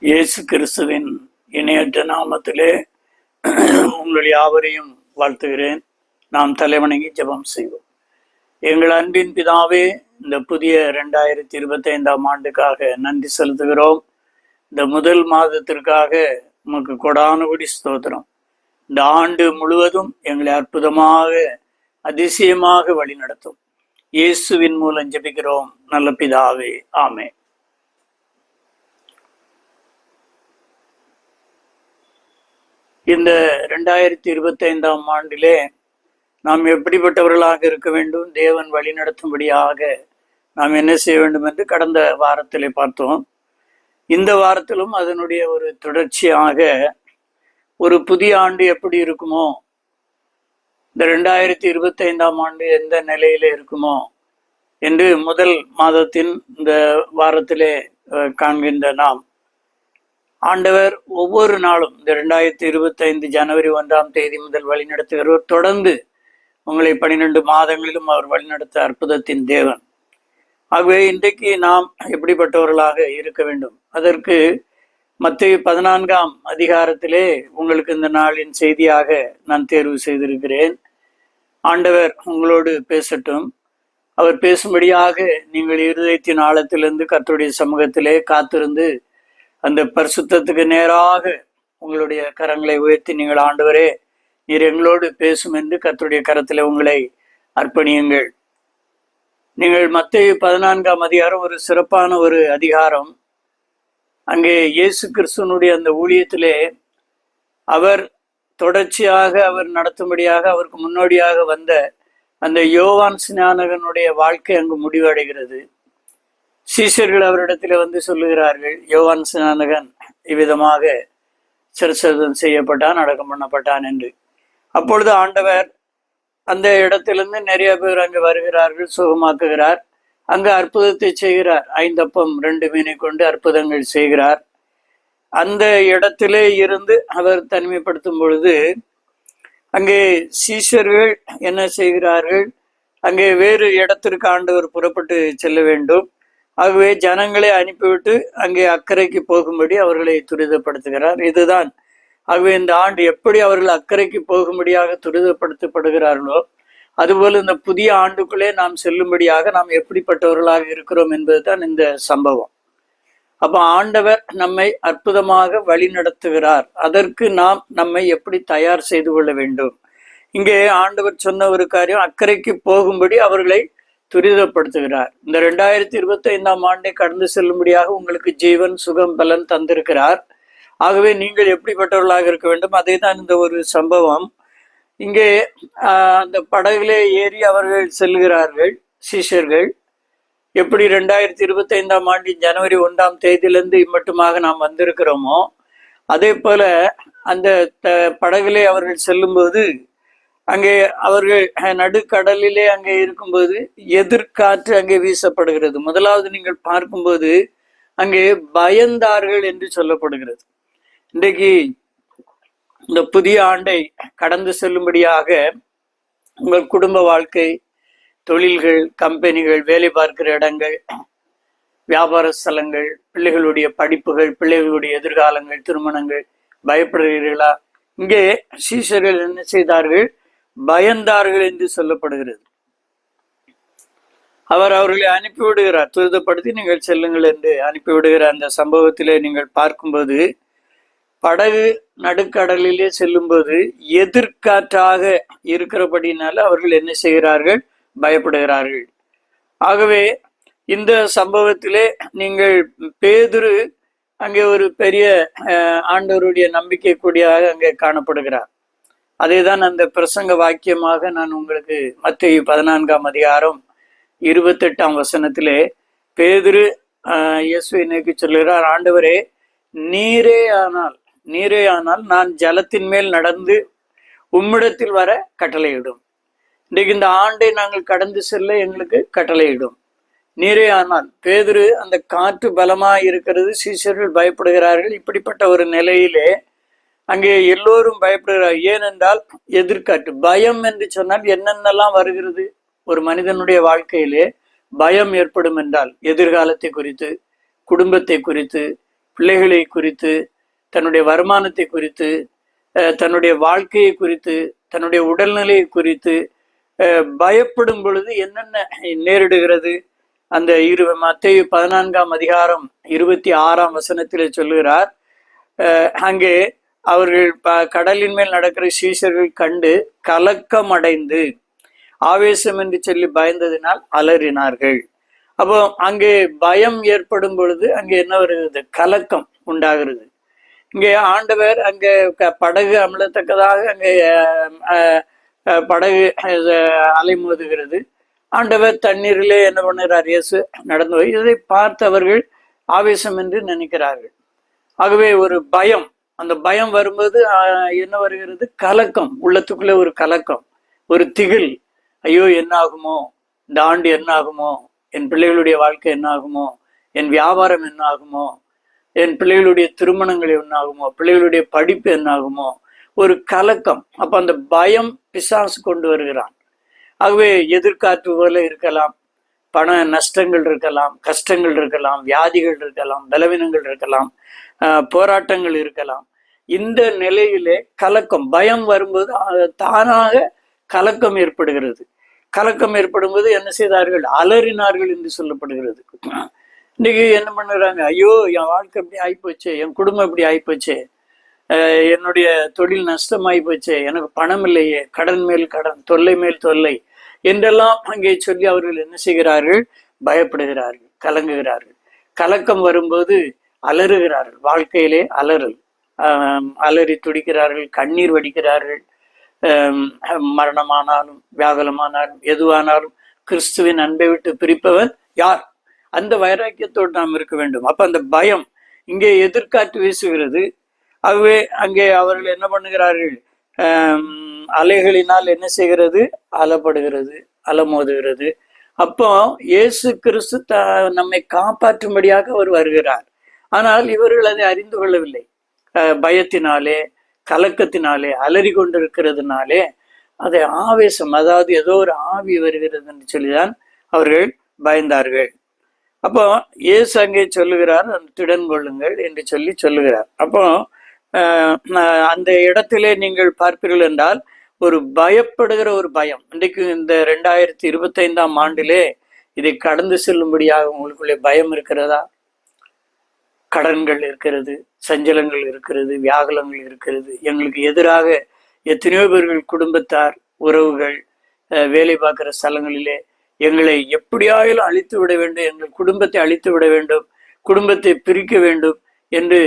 இயேசு கிறிஸ்துவின் இணையற்ற நாமத்திலே உங்கள் யாவரையும் வாழ்த்துகிறேன். நாம் தலைவணங்கி ஜெபம் செய்வோம். எங்கள் அன்பின் பிதாவே, இந்த புதிய 2025 ஆண்டுக்காக நன்றி செலுத்துகிறோம். இந்த முதல் மாதத்திற்காக உமக்கு கொடானுபடி ஸ்தோத்திரம். இந்த ஆண்டு முழுவதும் எங்களை அற்புதமாக அதிசயமாக வழி நடத்தும். இயேசுவின் மூலம் ஜெபிக்கிறோம் நல்ல பிதாவே, ஆமென். இந்த 2025 ஆண்டிலே நாம் எப்படிப்பட்டவர்களாக இருக்க வேண்டும், தேவன் வழி நடத்தும்படியாக நாம் என்ன செய்ய வேண்டும் என்று கடந்த வாரத்திலே பார்த்தோம். இந்த வாரத்திலும் அதனுடைய ஒரு தொடர்ச்சியாக ஒரு புதிய ஆண்டு எப்படி இருக்குமோ, இந்த 2025 ஆண்டு எந்த நிலையில இருக்குமோ என்று முதல் மாதத்தின் இந்த வாரத்திலே காண்கின்ற நாம், ஆண்டவர் ஒவ்வொரு நாளும் இந்த 2025 ஜனவரி 1 முதல் வழி நடத்துகிறவர். தொடர்ந்து உங்களை 12 மாதங்களிலும் அவர் வழிநடத்த அற்புதத்தின் தேவன். ஆகவே இன்றைக்கு நாம் எப்படிப்பட்டவர்களாக இருக்க வேண்டும், அதற்கு மத்தேயு 14 அதிகாரத்திலே உங்களுக்கு இந்த நாளின் செய்தியாக நான் தேர்வு செய்திருக்கிறேன். ஆண்டவர் உங்களோடு பேசட்டும். அவர் பேசும்படியாக நீங்கள் இருதயத்தின் ஆழத்திலிருந்து கர்த்தருடைய சமூகத்திலே காத்திருந்து அந்த பரிசுத்தத்துக்கு நேராக உங்களுடைய கரங்களை உயர்த்தி, நீங்கள் ஆண்டவரே நீர் எங்களோடு பேசும் என்று கர்த்தருடைய கரத்திலே உங்களை அர்ப்பணியுங்கள். நீங்கள் மத்தேயு 14 அதிகாரம் ஒரு சிறப்பான ஒரு அதிகாரம். அங்கே இயேசு கிறிஸ்துவனுடைய அந்த ஊழியத்திலே அவர் தொடர்ச்சியாக அவர் நடத்தும்படியாக அவருக்கு முன்னோடியாக வந்த அந்த யோவான் ஸ்நானகனுடைய வாழ்க்கை அங்கு முடிவடைகிறது. சீஷர்கள் அவரிடத்தில் வந்து சொல்லுகிறார்கள், யோவான் ஸ்நானகன் இவ்விதமாக சிரச்சேதம் செய்யப்பட்டான், அடக்கம் பண்ணப்பட்டான் என்று. அப்பொழுது ஆண்டவர் அந்த இடத்திலிருந்து நிறைய பேர் அங்கு வருகிறார்கள், சுகமாக்குகிறார், அங்கு அற்புதத்தை செய்கிறார். 5 அப்பம் 2 மீனை கொண்டு அற்புதங்கள் செய்கிறார். அந்த இடத்திலே இருந்து அவர் தனிமைப்படுத்தும் பொழுது அங்கே சீஷர்கள் என்ன செய்கிறார்கள், அங்கே வேறு இடத்திற்கு ஆண்டவர் புறப்பட்டு செல்ல வேண்டும். ஆகவே ஜனங்களை அனுப்பிவிட்டு அங்கே அக்கறைக்கு போகும்படி அவர்களை துரிதப்படுத்துகிறார். இதுதான். ஆகவே இந்த ஆண்டு எப்படி அவர்கள் அக்கறைக்கு போகும்படியாக துரிதப்படுத்தப்படுகிறார்களோ, அதுபோல் இந்த புதிய ஆண்டுக்குள்ளே நாம் செல்லும்படியாக நாம் எப்படிப்பட்டவர்களாக இருக்கிறோம் என்பதுதான் இந்த சம்பவம். அப்ப ஆண்டவர் நம்மை அற்புதமாக வழி நடத்துகிறார். அதற்கு நாம் நம்மை எப்படி தயார் செய்து கொள்ள வேண்டும். இங்கே ஆண்டவர் சொன்ன ஒரு காரியம், அக்கறைக்கு போகும்படி அவர்களை துரிதப்படுத்துகிறார். இந்த 2025 ஆண்டை கடந்து செல்லும்படியாக உங்களுக்கு ஜீவன், சுகம், பலன் தந்திருக்கிறார். ஆகவே நீங்கள் எப்படிப்பட்டவர்களாக இருக்க வேண்டும், அதே தான் இந்த ஒரு சம்பவம். இங்கே அந்த படகுலே ஏறி அவர்கள் செல்கிறார்கள். சீஷர்கள் எப்படி 2025 ஆண்டின் ஜனவரி 1 இம்மட்டுமாக நாம் வந்திருக்கிறோமோ, அதே போல அந்த படகுலே அவர்கள் செல்லும்போது அங்கே அவர்கள் நடுக்கடலிலே அங்கே இருக்கும்போது எதிர்காற்று அங்கே வீசப்படுகிறது. முதலாவது நீங்கள் பார்க்கும்போது அங்கே பயந்தார்கள் என்று சொல்லப்படுகிறது. இன்றைக்கு இந்த புதிய ஆண்டை கடந்து செல்லும்படியாக உங்கள் குடும்ப வாழ்க்கை, தொழில்கள், கம்பெனிகள், வேலை பார்க்கிற இடங்கள், வியாபார ஸ்தலங்கள், பிள்ளைகளுடைய படிப்புகள், பிள்ளைகளுடைய எதிர்காலங்கள், திருமணங்கள், பயப்படுகிறீர்களா? இங்கே சீஷர்கள் என்ன செய்தார்கள், பயந்தார்கள் என்று சொல்லப்படுகிறது. அவர் அவர்களை அனுப்பிவிடுகிறார், துரிதப்படுத்தி நீங்கள் செல்லுங்கள் என்று அனுப்பிவிடுகிற அந்த சம்பவத்திலே நீங்கள் பார்க்கும்போது, படகு நடுக்கடலிலே செல்லும்போது எதிர்காற்றாக இருக்கிறபடினால அவர்கள் என்ன செய்கிறார்கள், பயப்படுகிறார்கள். ஆகவே இந்த சம்பவத்திலே நீங்கள் பேதுரு அங்கே ஒரு பெரிய ஆண்டவருடைய நம்பிக்கை கூடியாக அங்கே காணப்படுகிறார். அதேதான் அந்த பிரசங்க வாக்கியமாக நான் உங்களுக்கு மத்தேயு 14 அதிகாரம் 28 பேதுரு இயேசுவை நோக்கி சொல்கிறார், ஆண்டவரே நீரே ஆனால் நான் ஜலத்தின் மேல் நடந்து உம்மிடத்தில் வர கட்டளையிடும். இன்றைக்கு இந்த ஆண்டை நாங்கள் கடந்து செல்ல எங்களுக்கு கட்டளையிடும். நீரே ஆனால். பேதுரு அந்த காற்று பலமாய் இருக்கிறது, சீஷர்கள் பயப்படுகிறார்கள். இப்படிப்பட்ட ஒரு நிலையிலே அங்கே எல்லோரும் பயப்படுகிறார். ஏனென்றால் எதிர்காற்று. பயம் என்று சொன்னால் என்னென்னலாம் வருகிறது ஒரு மனிதனுடைய வாழ்க்கையிலே. பயம் ஏற்படும் என்றால் எதிர்காலத்தை குறித்து, குடும்பத்தை குறித்து, பிள்ளைகளை குறித்து, தன்னுடைய வருமானத்தை குறித்து, தன்னுடைய வாழ்க்கையை குறித்து, தன்னுடைய உடல்நிலையை குறித்து பயப்படும் பொழுது என்னென்ன நேரிடுகிறது? அந்த மத்தேயு 14ஆம் அதிகாரம் 26ஆம் வசனத்திலே சொல்லுகிறார், அங்கே அவர்கள் கடலின் மேல் நடக்கிற சீஷர்கள் கண்டு கலக்கம் அடைந்து ஆவேசம் என்று சொல்லி பயந்ததினால் அலறினார்கள். அப்போ அங்கே பயம் ஏற்படும் பொழுது அங்கே என்ன வருகிறது? கலக்கம் உண்டாகிறது. இங்கே ஆண்டவர் அங்கே படகு அமலத்தக்கதாக அங்கே படகு அலைமோதுகிறது. ஆண்டவர் தண்ணீரிலே என்ன பண்ணுகிறார்? இயேசு நடந்து போய் இதை பார்த்தவர்கள் ஆவேசம் என்று நினைக்கிறார்கள். ஆகவே ஒரு பயம், அந்த பயம் வரும்போது என்ன வருகிறது? கலக்கம், உள்ளத்துக்குள்ளே ஒரு கலக்கம், ஒரு திகில். ஐயோ என்ன ஆகுமோ, இந்த ஆண்டு என்ன ஆகுமோ, என் பிள்ளைகளுடைய வாழ்க்கை என்ன ஆகுமோ, என் வியாபாரம் என்ன ஆகுமோ, என் பிள்ளைகளுடைய திருமணங்கள் என்ன ஆகுமோ, பிள்ளைகளுடைய படிப்பு என்ன ஆகுமோ, ஒரு கலக்கம். அப்ப அந்த பயம் பிசாசு கொண்டு வருகிறான். ஆகவே எதிர்காற்று போல இருக்கலாம், பண நஷ்டங்கள் இருக்கலாம், கஷ்டங்கள் இருக்கலாம், வியாதிகள் இருக்கலாம், பலவீனங்கள் இருக்கலாம், போராட்டங்கள் இருக்கலாம். இந்த நிலையிலே கலக்கம், பயம் வரும்போது தானாக கலக்கம் ஏற்படுகிறது. கலக்கம் ஏற்படும் போது என்ன செய்தார்கள்? அலறினார்கள் என்று சொல்லப்படுகிறது. இன்னைக்கு என்ன பண்ணுறாங்க? ஐயோ என் வாழ்க்கை இப்படி ஆகிப்போச்சு, என் குடும்பம் இப்படி ஆகிப்போச்சு, என்னுடைய தொழில் நஷ்டமாகி போச்சு, எனக்கு பணம் இல்லையே, கடன் மேல் கடன், தொல்லை மேல் தொல்லை என்றெல்லாம் அங்கே சொல்லி அவர்கள் என்ன செய்கிறார்கள்? பயப்படுகிறார்கள், கலங்குகிறார்கள். கலக்கம் வரும்போது அலறுகிறார்கள், வாழ்க்கையிலே அலறல், அலறி துடிக்கிறார்கள், கண்ணீர் வடிக்கிறார்கள். மரணமானாலும் வியாகுலமானாலும் எதுவானாலும் கிறிஸ்துவின் அன்பை விட்டு பிரிப்பவன் யார்? அந்த வைராக்கியத்தோடு நாம் இருக்க வேண்டும். அப்ப அந்த பயம் இங்கே எதிர்காற்று வீசுகிறது. ஆகவே அங்கே அவர்கள் என்ன பண்ணுகிறார்கள்? அலைகளினால் என்ன செய்கிறது? அலப்படுகிறது, அலமோதுகிறது. அப்போ இயேசு கிறிஸ்து நம்மை காப்பாற்றும்படியாக அவர் வருகிறார். ஆனால் இவர்கள் அதை அறிந்து கொள்ளவில்லை. பயத்தினாலே, கலக்கத்தினாலே, அலறி கொண்டிருக்கிறதுனாலே அதை ஆவேசம், அதாவது ஏதோ ஒரு ஆவி வருகிறது என்று சொல்லிதான் அவர்கள் பயந்தார்கள். அப்போ இயேசு அங்கே சொல்லுகிறார், திடன் கொள்ளுங்கள் என்று சொல்லி சொல்லுகிறார். அப்போ அந்த இடத்திலே நீங்கள் பார்ப்பீர்கள் என்றால் ஒரு பயப்படுகிற ஒரு பயம். இன்றைக்கு இந்த 2025ஆம் ஆண்டிலே இதை கடந்து செல்லும்படியாக உங்களுக்குள்ளே பயம் இருக்கிறதா? கடன்கள் இருக்கிறது, சஞ்சலங்கள் இருக்கிறது, வியாகுலங்கள் இருக்கிறது. எங்களுக்கு எதிராக எத்தனையோ பேர்கள், குடும்பத்தார், உறவுகள், வேலை பார்க்கிற ஸ்தலங்களிலே எங்களை எப்படியாயிலும் அழித்து விட வேண்டும், எங்கள் குடும்பத்தை அழித்து விட வேண்டும், குடும்பத்தை பிரிக்க வேண்டும் என்று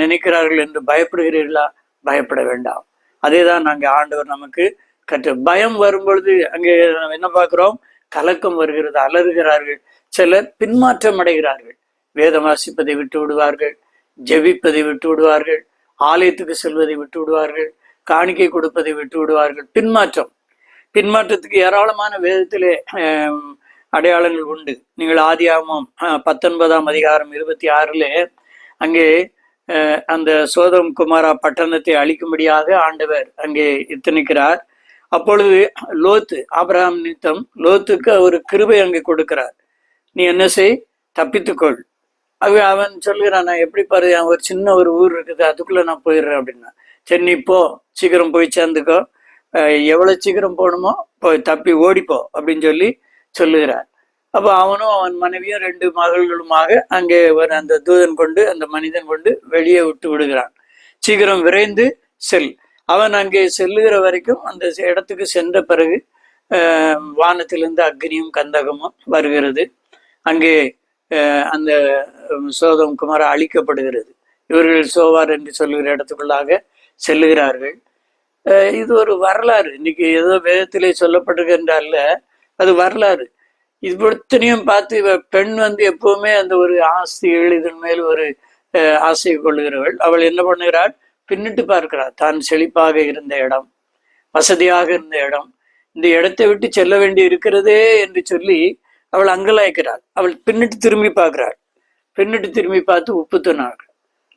நினைக்கிறார்கள் என்று பயப்படுகிறீர்களா? பயப்பட வேண்டாம். அதேதான் நாங்கள் ஆண்டவர் நமக்கு கற்று. பயம் வரும் பொழுது அங்கே என்ன பார்க்கிறோம்? கலக்கம் வருகிறது, அலறுகிறார்கள். சிலர் பின்மாற்றம் அடைகிறார்கள், வேதம் வாசிப்பதை விட்டு விடுவார்கள், ஜெபிப்பதை விட்டு விடுவார்கள், ஆலயத்துக்கு செல்வதை விட்டு விடுவார்கள், காணிக்கை கொடுப்பதை விட்டு விடுவார்கள். பின்மாற்றத்துக்கு ஏராளமான வேதத்திலே அடையாளங்கள் உண்டு. நீங்கள் ஆதியாகமம் 19ஆம் அதிகாரம் 26 அங்கே அந்த சோதம் குமாரா பட்டணத்தை அழிக்கும்படியாக ஆண்டவர் அங்கே எத்தனிக்கிறார். அப்பொழுது லோத்து, ஆபிரகாம் நிமித்தம் லோத்துக்கு ஒரு கிருபை அங்கே கொடுக்கிறார். நீ என்ன செய்? தப்பித்துக்கொள். ஆகவே அவன் சொல்கிறான், நான் எப்படி பாரு, ஒரு சின்ன ஒரு ஊர் இருக்குது, அதுக்குள்ள நான் போயிடுறேன் அப்படின்னா. சரி நீ போ, சீக்கிரம் போய் சேர்ந்துக்கோ, எவ்வளவு சீக்கிரம் போகணுமோ போய் தப்பி ஓடிப்போ அப்படின்னு சொல்லி சொல்லுகிறார். அப்போ அவனும் அவன் மனைவியும் 2 மகள்களுமாக அங்கே அந்த தூதன் கொண்டு, அந்த மனிதன் கொண்டு வெளியே விட்டு விடுகிறான். சீக்கிரம் விரைந்து செல். அவன் அங்கே செல்லுகிற வரைக்கும் அந்த இடத்துக்கு சென்ற பிறகு வானத்திலிருந்து அக்னியும் கந்தகமும் வருகிறது. அங்கே அந்த சோதம் குமாரா அழிக்கப்படுகிறது. இவர்கள் சோவார் என்று சொல்லுகிற இடத்துக்குள்ளாக செல்லுகிறார்கள். இது ஒரு வரலாறு. இன்னைக்கு ஏதோ வேதத்திலே சொல்லப்படுகின்றல்ல, அது வரலாறு. இவ்வளத்தையும் பார்த்து பெண் எப்பவுமே அந்த ஒரு ஆசைகள், இதன் மேல் ஒரு ஆசை கொள்ளுகிறவள். அவள் என்ன பண்ணுகிறாள்? பின்னிட்டு பார்க்கிறாள். தான் செழிப்பாக இருந்த இடம், வசதியாக இருந்த இடம், இந்த இடத்தை விட்டு செல்ல வேண்டி இருக்கிறதே என்று சொல்லி அவள் அங்கலாய்க்கிறாள். அவள் பின்னிட்டு திரும்பி பார்க்கிறாள். பின்னிட்டு திரும்பி பார்த்து உப்பு தின்னாள்.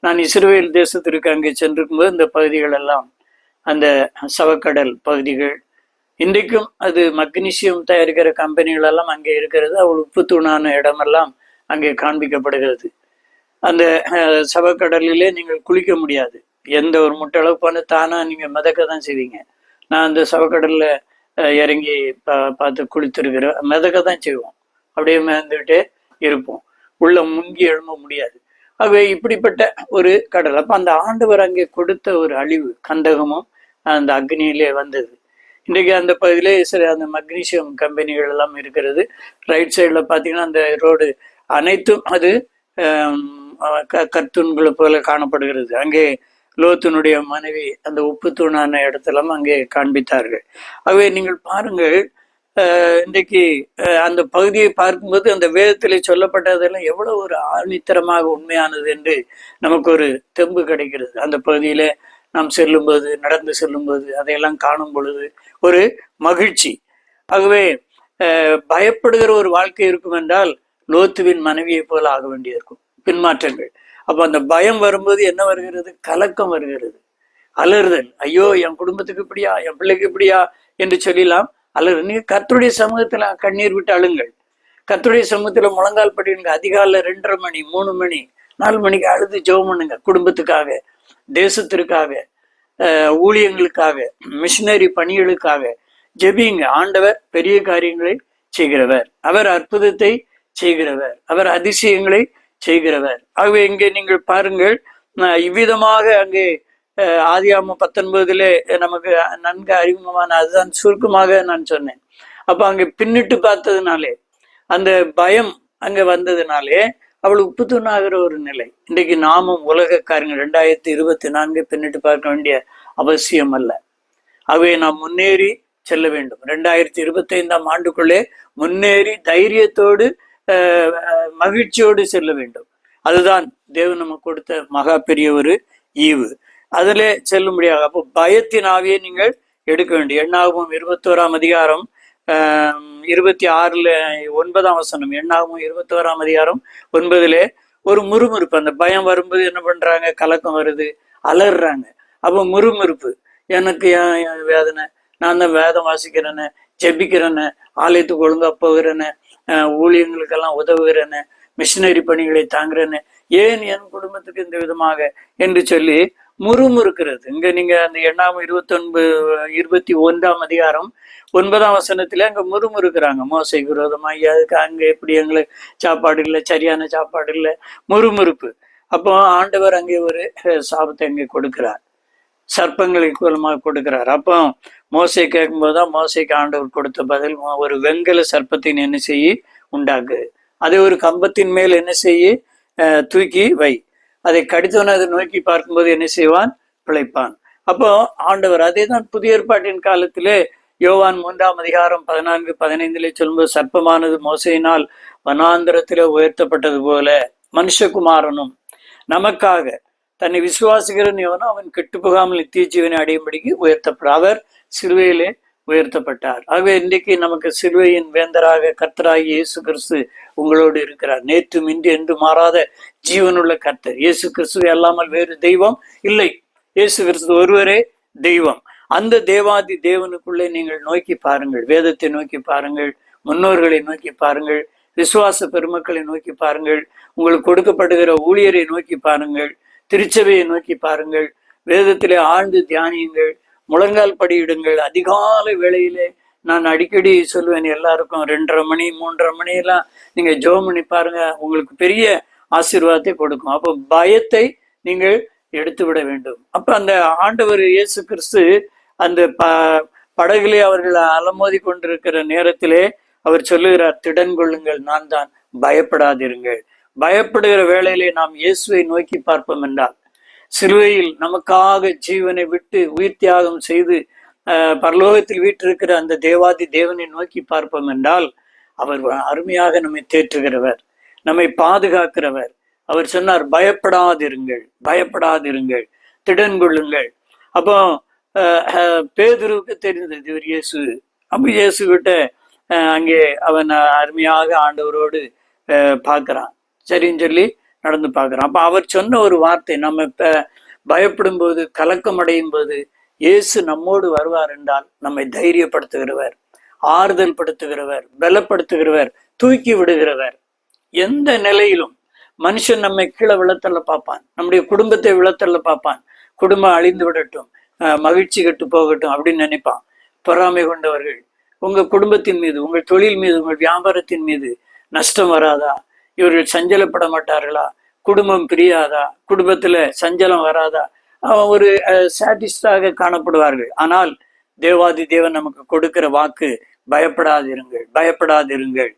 நான் இஸ்ரவேல் தேசத்திற்கு அங்கே சென்றிருக்கும்போது இந்த பகுதிகள் எல்லாம், அந்த சவக்கடல் பகுதிகள், இன்றைக்கும் அது மக்னீசியம் தயாரிக்கிற கம்பெனிகள் எல்லாம் அங்கே இருக்கிறது. அவள் உப்பு தூணான இடமெல்லாம் அங்கே காண்பிக்கப்படுகிறது. அந்த சவக்கடலிலே நீங்கள் குளிக்க முடியாது. எந்த ஒரு முட்டளவு பண்ண தானா நீங்க மிதக்க தான் செய்வீங்க. நான் அந்த சவக்கடல்ல இறங்கி பார்த்து குளித்திருக்கிறேன். மிதக்க தான் செய்வோம், அப்படியே மிதந்துக்கிட்டே இருப்போம், உள்ள முங்கி எழும்ப முடியாது. ஆகவே இப்படிப்பட்ட ஒரு கடல். அப்ப அந்த ஆண்டவர் அங்கே கொடுத்த ஒரு அழிவு கந்தகமும் அந்த அக்னியிலே வந்தது. இன்றைக்கு அந்த பகுதியிலே சில அந்த மக்னீசியம் கம்பெனிகள் எல்லாம் இருக்கிறது. ரைட் சைட்ல பார்த்தீங்கன்னா அந்த ரோடு அனைத்தும் அது கற்தூண்களை போல காணப்படுகிறது. அங்கே லோத்தினுடைய மனைவி அந்த உப்பு தூணான இடத்தெல்லாம் அங்கே காண்பித்தார்கள். ஆகவே நீங்கள் பாருங்கள், இன்றைக்கு அந்த பகுதியை பார்க்கும்போது அந்த வேதத்திலே சொல்லப்பட்டதெல்லாம் எவ்வளவு ஒரு ஆணித்தரமாக உண்மையானது என்று நமக்கு ஒரு தெம்பு கிடைக்கிறது. அந்த பகுதியில நாம் செல்லும்போது, நடந்து செல்லும்போது அதையெல்லாம் காணும் பொழுது ஒரு மகிழ்ச்சி. ஆகவே பயப்படுகிற ஒரு வாழ்க்கை இருக்கும் என்றால் லோத்துவின் மனைவியை போல ஆக வேண்டியிருக்கும். பின்மாற்றங்கள். அப்ப அந்த பயம் வரும்போது என்ன வருகிறது? கலக்கம் வருகிறது, அலறுதல். ஐயோ, என் குடும்பத்துக்கு இப்படியா, என் பிள்ளைக்கு இப்படியா என்று சொல்லலாம் அல்லது நீங்க கர்த்தருடைய சமூகத்துல கண்ணீர் விட்டு அழுங்கள். கர்த்தருடைய சமூகத்துல முழங்கால் படிங்க. அதிகாலை 2:30 மணி 3 மணி 4 மணிக்கு அழுது ஜெபம் பண்ணுங்க. குடும்பத்துக்காக, தேசத்திற்காக, ஊழியங்களுக்காக, மிஷினரி பணிகளுக்காக ஜெபிங்க. ஆண்டவர் பெரிய காரியங்களை செய்கிறவர், அவர் அற்புதத்தை செய்கிறவர், அவர் அதிசயங்களை செய்கிறவர். ஆகவே இங்கே நீங்கள் பாருங்கள், இவ்விதமாக அங்கே ஆதியாகமம் 19 நமக்கு நன்கு அறிமுகமான, அதுதான் சுருக்கமாக நான் சொன்னேன். அப்ப அங்க பின்னிட்டு பார்த்ததுனாலே, அந்த பயம் அங்க வந்ததுனாலே அவள் உப்பு தூணாகிற ஒரு நிலை. இன்றைக்கு நாமும் உலக காரியங்கள் 2024 பின்னிட்டு பார்க்க வேண்டிய அவசியம் அல்ல. ஆகவே நாம் முன்னேறி செல்ல வேண்டும். 2025 ஆண்டுக்குள்ளே முன்னேறி தைரியத்தோடு மகிழ்ச்சியோடு செல்ல வேண்டும். அதுதான் தேவன் நமக்கு கொடுத்த மகா பெரிய ஒரு ஈவு. அதுல செல்லும்படியாக. அப்போ பயத்தின் ஆவியை நீங்கள் எடுக்க வேண்டும். எண்ணாகமம் 21 அதிகாரம் 26 9ஆம் வசனம். எண்ணாகமம் 21 அதிகாரம் 9 ஒரு முறுமுறுப்பு. அந்த பயம் வரும்போது என்ன பண்றாங்க? கலக்கம் வருது, அலறாங்க. அப்போ முறுமுறுப்பு. எனக்கு ஏன் வேதனை? நான் தான் வேதம் வாசிக்கிறேன்னு, ஜெபிக்கிறேன்னு, ஆலயத்துக்கு ஒழுங்கா போகிறேன்னு, ஊழியங்களுக்கெல்லாம் உதவுகிறேன்னு, மிஷினரி பணிகளை தாங்குறேன்னு, ஏன் என் குடும்பத்துக்கு இந்த விதமாக என்று சொல்லி முறுமுறுக்கிறது. இங்க நீங்க அந்த எண்ணாகமம் 21 அதிகாரம் 9ஆம் வசனத்துல அங்க முறுமுறுக்கிறாங்க. மோசைக்கு விரோதமா, அதுக்கு அங்க எப்படி எங்களுக்கு சாப்பாடு இல்லை, சரியான சாப்பாடு இல்லை, முறுமுறுப்பு. அப்போ ஆண்டவர் அங்கே ஒரு சாபத்தை அங்கே கொடுக்கிறார், சர்ப்பங்களுக்கு மூலமாக கொடுக்கிறார். அப்போ மோசை கேட்கும்போதுதான் மோசைக்கு ஆண்டவர் கொடுத்த பதில், ஒரு வெண்கல சர்ப்பத்தின் என்ன செய்ய உண்டாக்கு, அதை ஒரு கம்பத்தின் மேல் என்ன செய்ய தூக்கி வை, அதை கடித்தவன் அதை நோக்கி பார்க்கும்போது என்ன செய்வான்? பிழைப்பான். அப்போ ஆண்டவர் அதே தான் புதிய ஏற்பாட்டின் காலத்திலே யோவான் 3ஆம் அதிகாரம் 14-15 சொல்லும்போது, சர்ப்பமானது மோசையினால் வனாந்திரத்திலே உயர்த்தப்பட்டது போல மனுஷகுமாரனும் நமக்காக தன்னை விசுவாசிக்கிறன் எவனோ அவன் கெட்டு போகாமல் நித்திய ஜீவனை அடையும்படிக்கு உயர்த்தப்பட்டார். அவர் சிலுவையிலே உயர்த்தப்பட்டார். ஆகவே இன்றைக்கு நமக்கு சிலுவையின் வேந்தராக கர்த்தராகி இயேசு கிறிஸ்து உங்களோடு இருக்கிறார். நேற்றும் இன்று என்று மாறாத ஜீவனுள்ள கர்த்தர் இயேசு கிறிஸ்துவை அல்லாமல் வேறு தெய்வம் இல்லை. இயேசு கிறிஸ்து ஒருவரே தெய்வம். அந்த தேவாதி தேவனுக்குள்ளே நீங்கள் நோக்கி பாருங்கள், வேதத்தை நோக்கி பாருங்கள், முன்னோர்களை நோக்கி பாருங்கள், விசுவாச பெருமக்களை நோக்கி பாருங்கள், உங்களுக்கு கொடுக்கப்படுகிற ஊழியரை நோக்கி பாருங்கள், திருச்சபையை நோக்கி பாருங்கள், வேதத்திலே ஆழ்ந்து தியானியுங்கள், முழங்கால் படியிடுங்கள். அதிகாலை வேளையிலே நான் அடிக்கடி சொல்லுவேன் எல்லாருக்கும், 2:30 மணி 3:30 மணியெல்லாம் நீங்க ஜெபம் பண்ணி பாருங்க, உங்களுக்கு பெரிய ஆசீர்வாதத்தை கொடுக்கும். அப்போ பயத்தை நீங்கள் எடுத்து விட வேண்டும். அப்ப அந்த ஆண்டவர் இயேசு கிறிஸ்து அந்த படகிலே அவர்கள் அலமோதி கொண்டிருக்கிற நேரத்திலே அவர் சொல்லுகிறார், திடன் கொள்ளுங்கள், நான் தான், பயப்படாதிருங்கள். பயப்படுகிற வேளையிலே நாம் இயேசுவை நோக்கி பார்ப்போம் என்றால், சிலுவையில் நமக்காக ஜீவனை விட்டு உயிர் தியாகம் செய்து பரலோகத்தில் வீற்றிருக்கிற அந்த தேவாதி தேவனை நோக்கி பார்ப்போம் என்றால், அவர் அருமையாக நம்மை தேற்றுகிறவர், நம்மை பாதுகாக்கிறவர். அவர் சொன்னார், பயப்படாதிருங்கள், பயப்படாதிருங்கள், திடன் கொள்ளுங்கள். அப்போ பேதுருவுக்கு தெரிந்தது இவர் இயேசு. அப்ப இயேசு கிட்ட அங்கே அவன் அருமையாக ஆண்டவரோடு பார்க்கிறான், சரின்னு சொல்லி நடந்து பார்க்கிறான். அப்ப அவர் சொன்ன ஒரு வார்த்தை, நம்ம பயப்படும் போது, கலக்கம் அடையும் போது இயேசு நம்மோடு வருவார் என்றால் நம்மை தைரியப்படுத்துகிறவர், ஆறுதல் படுத்துகிறவர், பலப்படுத்துகிறவர், தூக்கி விடுகிறவர். எந்த நிலையிலும் மனுஷன் நம்மை கீழே விழத்தள்ள பார்ப்பான், நம்முடைய குடும்பத்தை விழத்தள்ள பார்ப்பான். குடும்பம் அழிந்து விடட்டும், மகிழ்ச்சி கெட்டு போகட்டும் அப்படின்னு நினைப்பான். பொறாமை கொண்டவர்கள் உங்க குடும்பத்தின் மீது, உங்கள் தொழில் மீது, உங்கள் வியாபாரத்தின் மீது நஷ்டம் வராதா? இவர்கள் சஞ்சலப்பட மாட்டார்களா? குடும்பம் பிரியாதா? குடும்பத்துல சஞ்சலம் வராதா? ஒரு சாட்டிஸ்டாக காணப்படுவார்கள். ஆனால் தேவாதி தேவன் நமக்கு கொடுக்கிற வாக்கு, பயப்படாதிருங்கள், பயப்படாதிருங்கள்.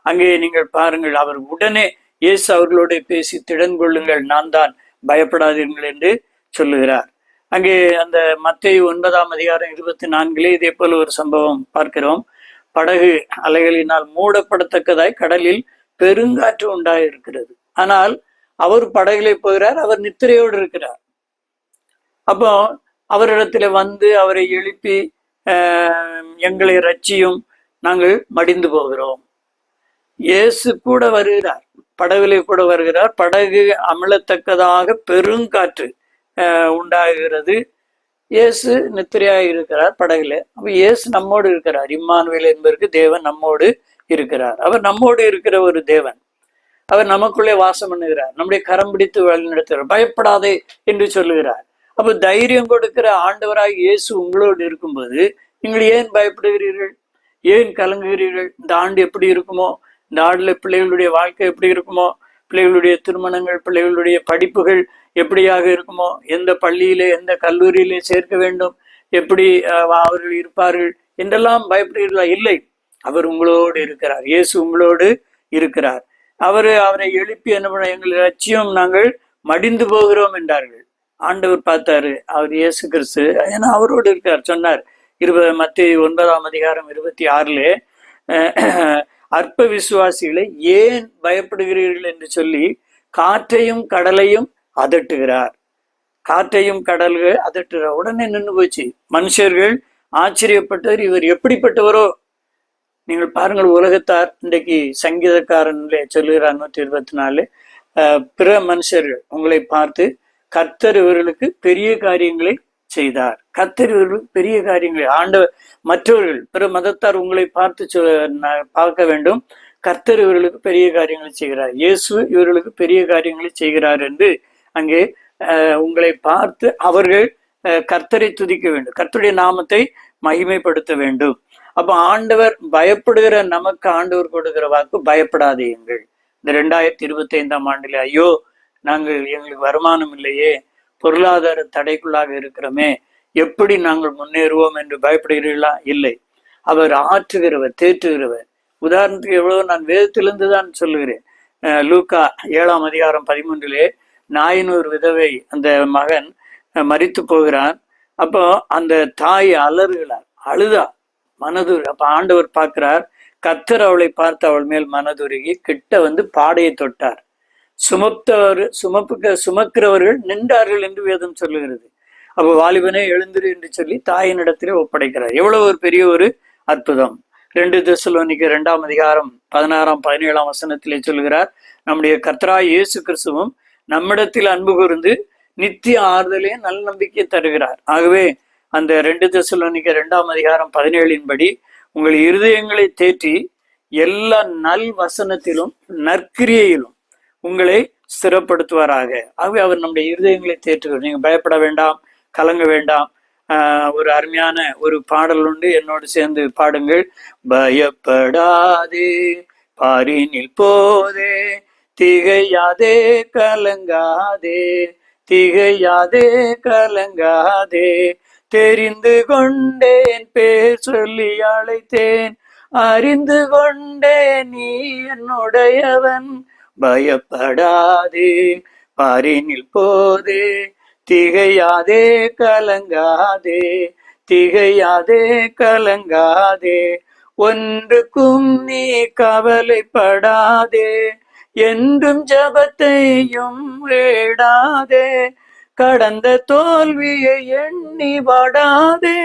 அங்கே நீங்கள் பாருங்கள், அவர் உடனே இயேசு அவர்களோட பேசி திடன் கொள்ளுங்கள், நான் தான், பயப்படாதீர்கள் என்று சொல்லுகிறார். அங்கே அந்த மத்தேயு 9:24 இதே போல ஒரு சம்பவம் பார்க்கிறோம். படகு அலைகளினால் மூடப்படத்தக்கதாய் கடலில் பெருங்காற்று உண்டாயிருக்கிறது. ஆனால் அவர் படகிலே போகிறார், அவர் நித்திரையோடு இருக்கிறார். அப்போ அவரிடத்துல வந்து அவரை எழுப்பி எங்களை ரட்சியும், நாங்கள் மடிந்து போகிறோம். இயேசு கூட வருகிறார், படகுலே கூட வருகிறார். படகு அமிழத்தக்கதாக பெருங்காற்று உண்டாகிறது. இயேசு நித்திரையாக இருக்கிறார் படகுல. அப்ப இயேசு நம்மோடு இருக்கிறார். இம்மானுவேல் என்பதற்கு தேவன் நம்மோடு இருக்கிறார். அவர் நம்மோடு இருக்கிற ஒரு தேவன். அவர் நமக்குள்ளே வாசம் பண்ணுகிறார், நம்முடைய கரம் பிடித்து வழி நடத்துகிறார். பயப்படாதே என்று சொல்லுகிறார். அப்ப தைரியம் கொடுக்கிற ஆண்டவராக இயேசு உங்களோடு இருக்கும்போது நீங்கள் ஏன் பயப்படுகிறீர்கள்? ஏன் கலங்குகிறீர்கள்? இந்த ஆண்டு எப்படி இருக்குமோ, இந்த ஆண்டுல பிள்ளைகளுடைய வாழ்க்கை எப்படி இருக்குமோ, பிள்ளைகளுடைய திருமணங்கள், பிள்ளைகளுடைய படிப்புகள் எப்படியாக இருக்குமோ, எந்த பள்ளியிலே எந்த கல்லூரியிலே சேர்க்க வேண்டும், எப்படி அவர்கள் இருப்பார்கள் என்றெல்லாம் பயப்படுகிறீர்களா? இல்லை, அவர் உங்களோடு இருக்கிறார். இயேசு உங்களோடு இருக்கிறார். அவரை எழுப்பி என்ன பண்ண, எங்களை லட்சியம், நாங்கள் மடிந்து போகிறோம் என்றார்கள். ஆண்டவர் பார்த்தாரு, அவர் இயேசு கிறிஸ்து, ஏன்னா அவரோடு இருக்கார். சொன்னார் மத்தேயு 9:26 அற்ப விசுவாசிகளை ஏன் பயப்படுகிறீர்கள் என்று சொல்லி காற்றையும் கடலையும் அதட்டுகிறார். காற்றையும் கடல்கள் அதட்டுகிறார். உடனே நின்று போச்சு. மனுஷர்கள் ஆச்சரியப்பட்டவர், இவர் எப்படிப்பட்டவரோ. நீங்கள் பாருங்கள், உலகத்தார் இன்றைக்கு சங்கீதக்காரன்ல சொல்லுகிறார் 124, பிற மனுஷர்கள் உங்களை பார்த்து கர்த்தர் இவர்களுக்கு பெரிய காரியங்களை செய்தார். கர்த்தர் இவர்களுக்கு பெரிய காரியங்களை, ஆண்டவர் மற்றவர்கள் பிற மதத்தார் உங்களை பார்த்து பார்க்க வேண்டும், கர்த்தர் இவர்களுக்கு பெரிய காரியங்களை செய்கிறார், இயேசு இவர்களுக்கு பெரிய காரியங்களை செய்கிறார் என்று அங்கே உங்களை பார்த்து அவர்கள் கர்த்தரை துதிக்க வேண்டும், கர்த்தருடைய நாமத்தை மகிமைப்படுத்த வேண்டும். அப்ப ஆண்டவர் பயப்படுகிற நமக்கு ஆண்டவர் கொடுக்கிற வாக்கு, பயப்படாதீங்கள். இந்த 2025 ஐயோ எங்களுக்கு வருமானம் இல்லையே, பொருளாதார தடைக்குள்ளாக இருக்கிறோமே, எப்படி நாங்கள் முன்னேறுவோம் என்று பயப்படுகிறீர்களா? இல்லை, அவர் ஆற்றுகிறவர், தேற்றுகிறவர். உதாரணத்துக்கு எவ்வளவு நான் வேதத்திலிருந்து தான் சொல்லுகிறேன். லூக்கா 7:13 நாயினூர் விதவை, அந்த மகன் மரித்து போகிறான். அப்போ அந்த தாய் அலறுகிறார், அழுதா, மனதுரு. அப்ப ஆண்டவர் பார்க்கிறார், கர்த்தர் அவளை பார்த்து அவள் மேல் மனதுருகி கிட்ட வந்து பாடையை தொட்டார். சுமக்கிறவர்கள் நின்றார்கள் என்று வேதம் சொல்லுகிறது. அப்ப வாலிபனே எழுந்திரு என்று சொல்லி தாயினிடத்திலே ஒப்படைக்கிறார். எவ்வளவு ஒரு பெரிய ஒரு அற்புதம். 2 தெசலோனிக்கர் 2:16-17 சொல்லுகிறார், நம்முடைய கர்த்தராகிய இயேசு கிறிஸ்துவும் நம்மிடத்தில் அன்பு கூர்ந்து நித்திய ஆறுதலையும் நல்ல நம்பிக்கை தருகிறார். ஆகவே அந்த 2 தெசலோனிக்கர் 2:17 உங்கள் இருதயங்களை தேற்றி எல்லா நல் வசனத்திலும் நற்கிரியையிலும் உங்களை ஸ்திரப்படுத்துவாராக. ஆகவே அவர் நம்முடைய இருதயங்களை தேற்றுகிறார். நீங்க பயப்பட வேண்டாம், கலங்க வேண்டாம். ஒரு அருமையான ஒரு பாடல் உண்டு, என்னோடு சேர்ந்து பாடுங்கள். பயப்படாதே, பாரினில் போதே, திகையாதே கலங்காதே, திகையாதே கலங்காதே, தெரிந்து கொண்டேன், பேர் சொல்லி அழைத்தேன், அறிந்து கொண்டேன், நீ என்னுடையவன். பயப்படாதே, பாரினில் போதே, திகையாதே கலங்காதே, திகையாதே கலங்காதே, ஒன்றுக்கும் நீ கவலைப்படாதே, என்றும் ஜபத்தையும் வேடாதே, கடந்த தோல்வியை எண்ணி வாடாதே,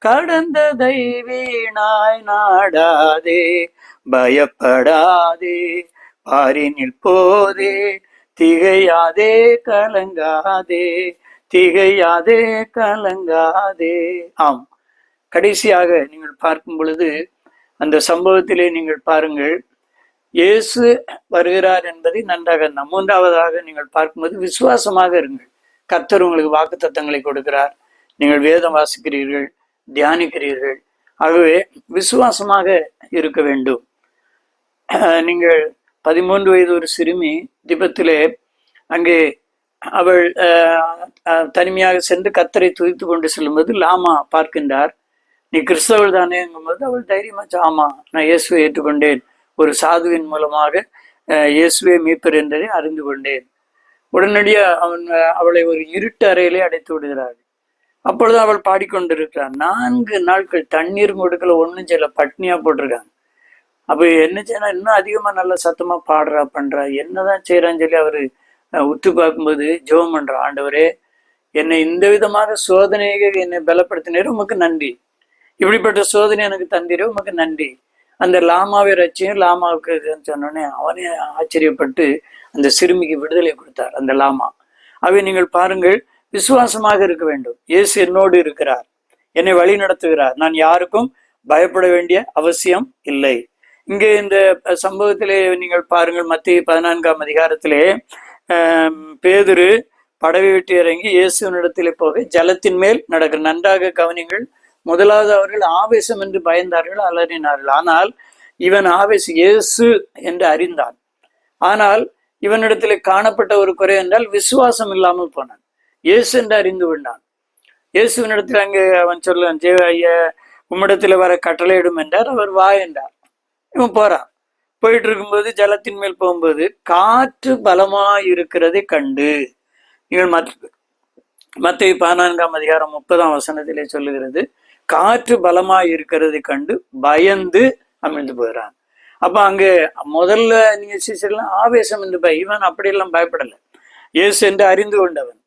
கடந்ததை வீணாய் நாடாதே. பயப்படாதே, பாரினில் போதே, திகையாதே கலங்காதே, திகையாதே கலங்காதே. ஆம், கடைசியாக நீங்கள் பார்க்கும் பொழுது அந்த சம்பவத்திலே நீங்கள் பாருங்கள், இயேசு வருகிறார் என்பதை நன்றாக. மூன்றாவதாக நீங்கள் பார்க்கும்போது விசுவாசமாக இருங்கள். கர்த்தர் உங்களுக்கு வாக்குத்தத்தங்களை கொடுக்கிறார். நீங்கள் வேதம் வாசிக்கிறீர்கள், தியானிக்கிறீர்கள். ஆகவே விசுவாசமாக இருக்க வேண்டும். நீங்கள் 13 வயது ஒரு சிறுமி திபத்திலே அங்கே அவள் தனிமையாக சென்று கர்த்தரை துதித்து கொண்டு செல்லும்போது லாமா பார்க்கின்றார். நீ கிறிஸ்தவள் தானேங்கும்போது அவள் தைரியமாச்சு, ஆமா நான் இயேசுவை ஏற்றுக்கொண்டேன், ஒரு சாதுவின் மூலமாக இயேசுவே மீட்பர் என்பதை அறிந்து கொண்டேன். உடனடியாக அவளை ஒரு இருட்டு அறையிலே அடைத்து விடுகிறார். அப்பொழுது அவள் பாடிக்கொண்டிருக்கிறார். 4 நாட்கள் தண்ணீர் கொடுக்கல, ஒன்றும் செய்யல, பட்னியா போட்டிருக்காங்க. அப்ப என்ன செய்யணும், இன்னும் அதிகமா நல்ல சத்தமா பாடுறா பண்றா, என்னதான் செய்யறான்னு சொல்லி அவரு உத்து பார்க்கும்போது ஜெபம் பண்றா, ஆண்டவரே என்னை இந்த விதமாக சோதனையை என்னை பலப்படுத்தினேரு, உமக்கு நன்றி. இப்படிப்பட்ட சோதனை எனக்கு தந்தீரே, உமக்கு நன்றி. அந்த லாமாவை ரட்சியும் லாமாவுக்கு சொன்னோடனே அவனே ஆச்சரியப்பட்டு அந்த சிறுமிக்கு விடுதலை கொடுத்தார் அந்த லாமா. அவை நீங்கள் பாருங்கள், விசுவாசமாக இருக்க வேண்டும். இயேசு என்னோடு இருக்கிறார், என்னை வழி நடத்துகிறார், நான் யாருக்கும் பயப்பட வேண்டிய அவசியம் இல்லை. இங்கே இந்த சம்பவத்திலே நீங்கள் பாருங்கள், மத்திய 14ஆம் அதிகாரத்திலே பேதுரு படவை விட்டு இறங்கி இயேசுவினிடத்திலே போக ஜலத்தின் மேல் நடக்கிற. நன்றாக கவனிங்கள். முதலாவது அவர்கள் ஆவேசம் என்று பயந்தார்கள், அலறினார்கள். ஆனால் இவன் ஆவேசம் இயேசு என்று அறிந்தான். ஆனால் இவனிடத்திலே காணப்பட்ட ஒரு குறை என்றால் விசுவாசம் இல்லாமல் போனான். இயேசு என்று அறிந்து கொண்டான். இயேசுவினிடத்தில் அங்கே அவன் சொல்ல, உம்மிடத்துல வர கட்டளையிடும் என்றார். அவர் வா என்றார். இவன் போறான். போயிட்டு இருக்கும்போது ஜலத்தின் மேல் போகும்போது காற்று பலமாய் இருக்கிறதை கண்டு, நீங்கள் மத்திய 14ஆம் அதிகாரம் 30ஆம் வசனத்திலே சொல்லுகிறது, காற்று பலமாய் இருக்கிறதை கண்டு பயந்து அமிழ்ந்து போகிறான். அப்ப அங்க முதல்ல நீங்க சீசர்லாம் ஆவேசம் என்று இவன் அப்படியெல்லாம் பயப்படலை, இயேசு என்று அறிந்து கொண்டவன்.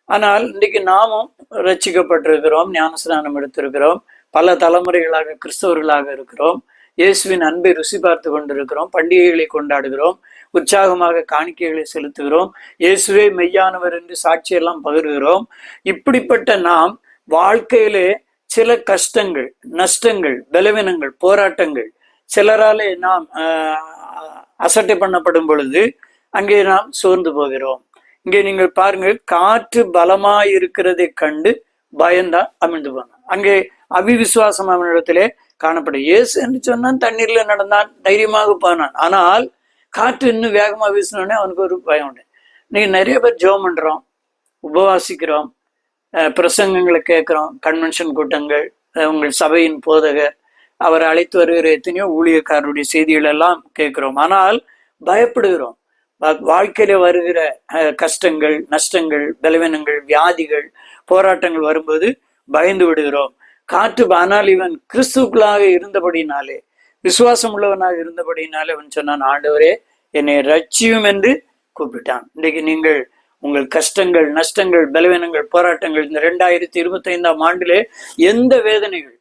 ஆனால் இன்றைக்கு நாமும் ரட்சிக்கப்பட்டிருக்கிறோம், ஞானஸ்நானம் எடுத்திருக்கிறோம், பல தலைமுறைகளாக கிறிஸ்தவர்களாக இருக்கிறோம், இயேசுவின் அன்பை ருசி பார்த்து கொண்டிருக்கிறோம், பண்டிகைகளை கொண்டாடுகிறோம், உற்சாகமாக காணிக்கைகளை செலுத்துகிறோம், இயேசுவே மெய்யானவர் என்று சாட்சியெல்லாம் பகிர்கிறோம். இப்படிப்பட்ட நாம் வாழ்க்கையிலே சில கஷ்டங்கள், நஷ்டங்கள், பலவீனங்கள், போராட்டங்கள் சிலராலே நாம் அசட்டை பண்ணப்படும் பொழுது அங்கே நாம் சோர்ந்து போகிறோம். இங்கே நீங்கள் பாருங்கள், காற்று பலமாய் இருக்கிறதை கண்டு பயந்தா அமிழ்ந்து போனான். அங்கே அவிவிசுவாசம் அவனிடத்திலே காணப்படும். இயேசு என்று சொன்னான், தண்ணீர்ல நடந்தான், தைரியமாக போனான். ஆனால் காற்று இன்னும் வேகமா வீசினோடனே அவனுக்கு ஒரு பயம் உண்டு. நீங்க நிறைய பேர் ஜெபம் பண்றோம், உபவாசிக்கிறோம், பிரசங்கங்களை கேட்கிறோம், கன்வென்ஷன் கூட்டங்கள், உங்கள் சபையின் போதகர், அவரை அழைத்து வருகிற எத்தனையோ ஊழியக்காரருடைய செய்திகள் எல்லாம் கேட்கிறோம். ஆனால் பயப்படுகிறோம். வாழ்க்கையில வருகிற கஷ்டங்கள், நஷ்டங்கள், பலவீனங்கள், வியாதிகள், போராட்டங்கள் வரும்போது பயந்து விடுகிறோம். காற்று. ஆனால் இவன் கிறிஸ்துக்குள்ளாக இருந்தபடினாலே, விசுவாசம் உள்ளவனாக இருந்தபடினாலே அவன் சொன்னான், ஆண்டவரே என்னை ரட்சியும் என்று கூப்பிட்டான். இன்றைக்கு நீங்கள் உங்கள் கஷ்டங்கள், நஷ்டங்கள், பலவீனங்கள், போராட்டங்கள், இந்த 2025ஆம் ஆண்டிலே எந்த வேதனைகள்,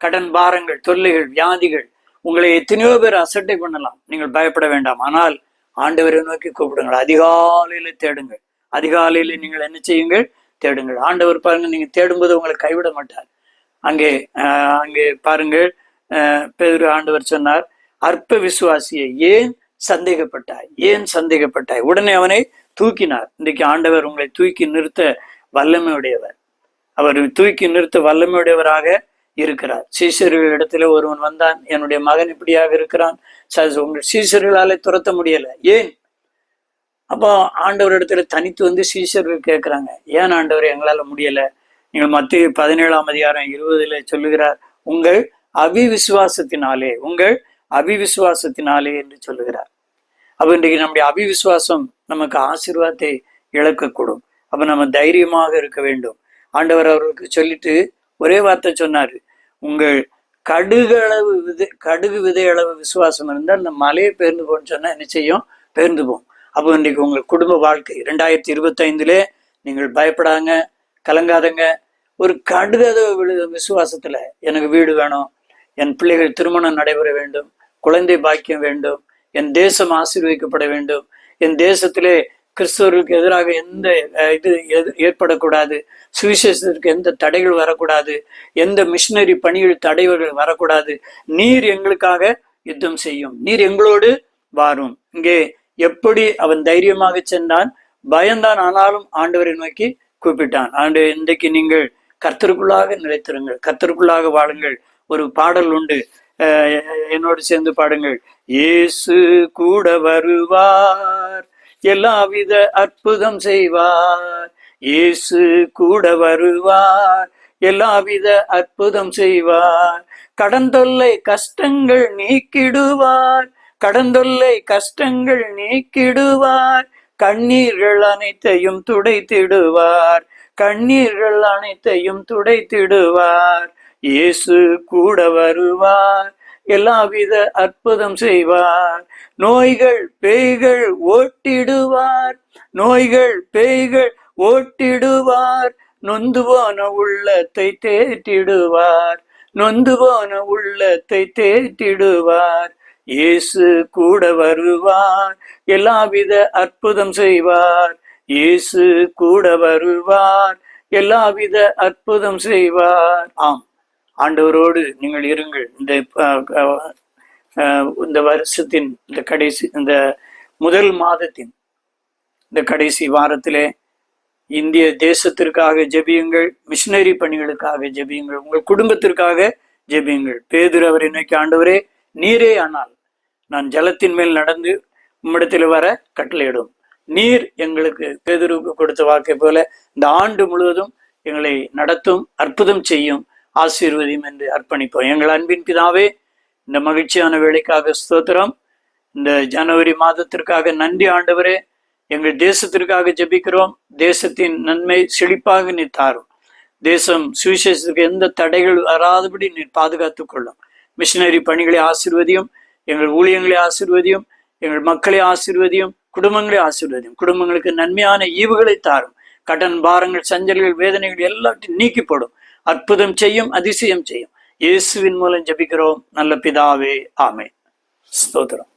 கடன் பாரங்கள், தொல்லைகள், வியாதிகள் உங்களை எத்தனையோ பேர் அசட்டை பண்ணலாம், நீங்கள் பயப்பட வேண்டாம். ஆனால் ஆண்டவரை நோக்கி கூப்பிடுங்கள், அதிகாலையில தேடுங்கள். அதிகாலையில நீங்கள் என்ன செய்யுங்கள், தேடுங்கள். ஆண்டவர் பாருங்க, நீங்க தேடும்போது உங்களை கைவிட மாட்டார். அங்கே பாருங்கள், பேதுரு ஆண்டவர் சொன்னார், அற்ப விசுவாசியை ஏன் சந்தேகப்பட்டாய், ஏன் சந்தேகப்பட்டாய்? உடனே அவனை தூக்கினார். இன்றைக்கு ஆண்டவர் உங்களை தூக்கி நிறுத்த வல்லமையுடையவர். அவர் தூக்கி நிறுத்த வல்லமையுடையவராக இருக்கிறார். சீசர்கள் இடத்துல ஒருவன் வந்தான், என்னுடைய மகன் இப்படியாக இருக்கிறான், உங்கள் சீசர்களாலே துரத்த முடியல, ஏன்? அப்போ ஆண்டவர் இடத்துல தனித்து வந்து சீசர்கள் கேட்கிறாங்க, ஏன் ஆண்டவர் எங்களால முடியல? நீங்கள் மத்திய 17ஆம் அதிகாரம் 20 சொல்லுகிறார், உங்கள் அவிவிசுவாசத்தினாலே, உங்கள் அவிவிசுவாசத்தினாலே என்று சொல்லுகிறார். அப்ப இன்றைக்கு நம்முடைய அவிவிசுவாசம் நமக்கு ஆசீர்வாதத்தை இழக்கக்கூடும். அப்ப நம்ம தைரியமாக இருக்க வேண்டும். ஆண்டவர் அவர்களுக்கு சொல்லிட்டு ஒரே வார்த்தை சொன்னாரு, உங்கள் கடுகு விதை அளவு விசுவாசம் இருந்தால் அந்த மலையை பெயர்ந்து போன்னு சொன்னா என்ன செய்யும், பெயர்ந்து போகும். அப்போ இன்றைக்கு உங்கள் குடும்ப வாழ்க்கை 2025 நீங்கள் பயப்படாங்க, கலங்காதங்க. ஒரு கடுகு விசுவாசத்துல, எனக்கு வீடு வேணும், என் பிள்ளைகள் திருமணம் நடைபெற வேண்டும், குழந்தை பாக்கியம் வேண்டும், என் தேசம் ஆசீர்வதிக்கப்பட வேண்டும், என் தேசத்திலே கிறிஸ்தவர்களுக்கு எதிராக எந்த இது ஏற்படக்கூடாது, சுவிசேஷத்திற்கு எந்த தடைகள் வரக்கூடாது, எந்த மிஷினரி பணிகள் தடைகள் வரக்கூடாது. நீர் எங்களுக்காக யுத்தம் செய்யும், நீர் எங்களோடு வாரும். இங்கே எப்படி அவன் தைரியமாக சென்றான், பயந்தான், ஆனாலும் ஆண்டவரை நோக்கி கூப்பிட்டான். இன்றைக்கு நீங்கள் கர்த்தருக்குள்ளாக நிலைத்திருங்கள், கர்த்தருக்குள்ளாக வாழுங்கள். ஒரு பாடல் உண்டு, என்னோடு சேர்ந்து பாடுங்கள். இயேசு கூட வருவார், எல்லாவித அற்புதம் செய்வார். இயேசு கூட வருவார், எல்லாவித அற்புதம் செய்வார். கடன் தொல்லை கஷ்டங்கள் நீக்கிடுவார், கடன் தொல்லை கஷ்டங்கள் நீக்கிடுவார். கண்ணீர்கள் அனைத்தையும் துடைத்திடுவார், கண்ணீர்கள் அனைத்தையும் துடைத்திடுவார். இயேசு கூட வருவார், எல்லாவித அற்புதம் செய்வார். நோய்கள் பேய்கள் ஓட்டிடுவார், நோய்கள் பேய்கள் ஓட்டிடுவார். நொந்து போன உள்ளத்தை தேற்றிடுவார், நொந்து போன உள்ளத்தை தேற்றிடுவார். இயேசு கூட வருவார், எல்லாவித அற்புதம் செய்வார். இயேசு கூட வருவார், எல்லாவித அற்புதம் செய்வார். ஆம், ஆண்டவரோடு நீங்கள் இருங்கள். இந்த வருஷத்தின் இந்த கடைசி, இந்த முதல் மாதத்தின் இந்த கடைசி வாரத்திலே இந்திய தேசத்திற்காக ஜெபியுங்கள், மிஷினரி பணிகளுக்காக ஜெபியுங்கள், உங்கள் குடும்பத்திற்காக ஜெபியுங்கள். பேதுரு அவரை நோக்கி, ஆண்டவரே நீரே ஆனால் நான் ஜலத்தின் மேல் நடந்து உம்மிடத்தில் வர கட்டளையிடும். நீர் எங்களுக்கு பேதுருக்கு கொடுத்த வாக்கை போல இந்த ஆண்டு முழுவதும் எங்களை நடத்தும், அற்புதம் செய்யும், ஆசீர்வதியும் என்று அர்ப்பணிப்போம். எங்கள் அன்பின் பிதாவே, இந்த மகிழ்ச்சியான வேலைக்காக ஸ்தோத்திரம். இந்த ஜனவரி மாதத்திற்காக நன்றி ஆண்டவரே. எங்கள் தேசத்திற்காக ஜெபிக்கிறோம். தேசத்தின் நன்மை செழிப்பாக நீர் தாரும். தேசம் சுவிசேஷத்துக்கு எந்த தடைகள் வராதபடி நீர் பாதுகாத்துக் கொள்ளும். மிஷினரி பணிகளை ஆசீர்வதியும், எங்கள் ஊழியங்களை ஆசீர்வதியும், எங்கள் மக்களை ஆசீர்வதியும், குடும்பங்களை ஆசீர்வதியும். குடும்பங்களுக்கு நன்மையான ஈவுகளை தாரும். கடன் பாரங்கள், சஞ்சல்கள், வேதனைகள் எல்லாத்தையும் நீக்கி போடும். அற்புதம் செய்யும், அதிசயம் செய்யும். இயேசுவின் மூலம் ஜெபிக்கிறோம் நல்ல பிதாவே, ஆமென். ஸ்தோத்திரம்.